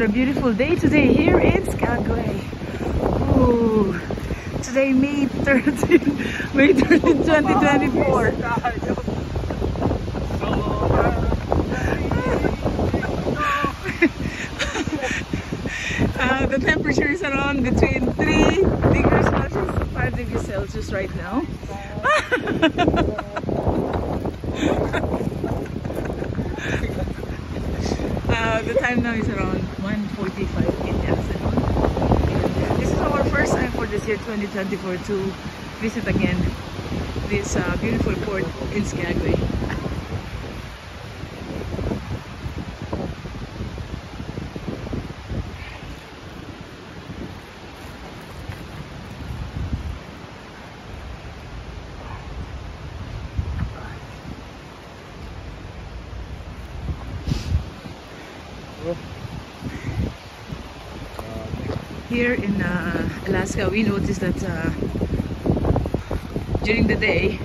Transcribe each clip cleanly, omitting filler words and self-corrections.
a beautiful day today here in Skagway. Ooh, today May 13, May 13, 2024. The temperature is around between 3 degrees Celsius to 5 degrees Celsius right now. The time now is around 1:45 in the afternoon. This is our first time for this year 2024 to visit again this beautiful port in Skagway. Here in Alaska, we noticed that during the day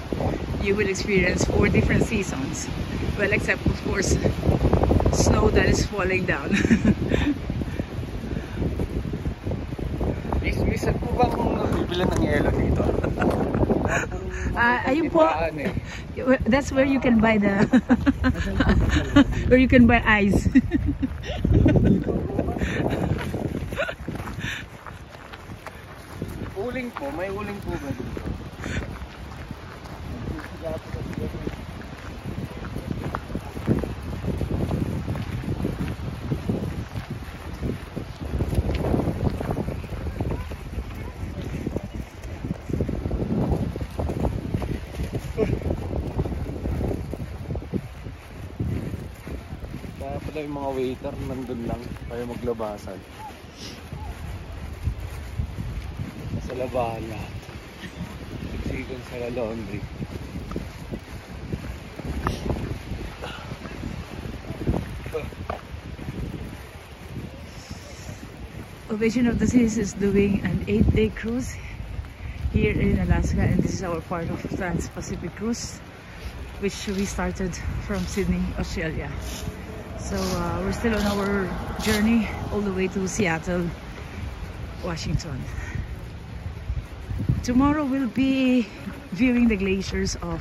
you will experience 4 different seasons. Well, except of course snow that is falling down. Minsan po bang bibili ng yelo dito? Ayun po, that's where you can buy the where you can buy ice. Uling po, may uling po ba dito? Kaya pala yung mga waiter nandun lang kaya maglabasan. Sa labahan lahat. Siksikan sa laundry. Ovation of the Seas is doing an 8-day cruise here in Alaska, and this is our part of Trans-Pacific Cruise, which we started from Sydney, Australia. So we're still on our journey all the way to Seattle, Washington. Tomorrow we'll be viewing the glaciers of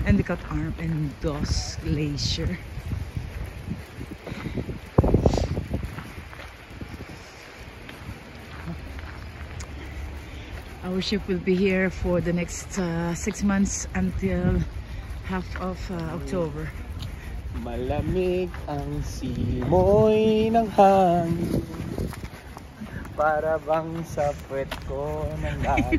Endicott Arm and Doss Glacier. Our ship will be here for the next 6 months until half of October. Malamig ang simoy ng hangin, para bang sa puwet ko ng gabi.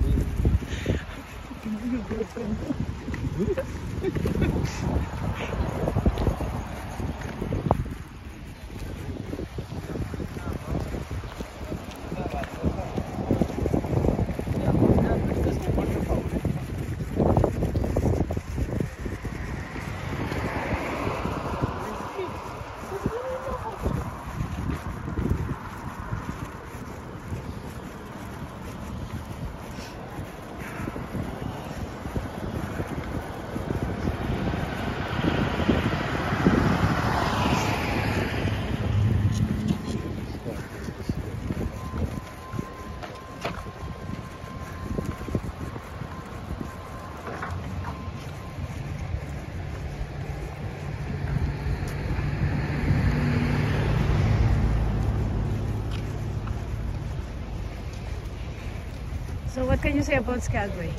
So what can you say about Skagway?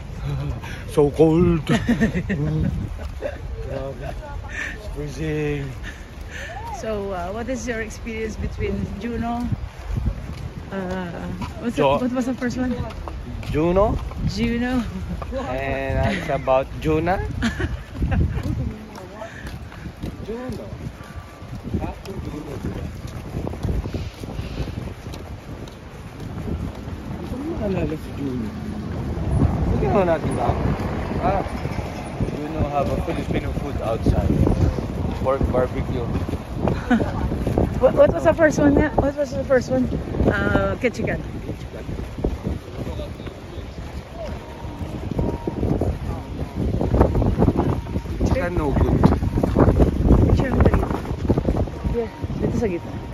So cold. Freezing. So what is your experience between Juno? What was the first one? Juno. Juno. And it's about Juna. Juno. After Juno. Alala si Juno. Sige mo natin ba? Juno have a Filipino food outside. Pork barbecue. What was the first one? What was the first one? Ketchikan. Chicken no good. Picture mo dito. Yeah, dito sa gitna.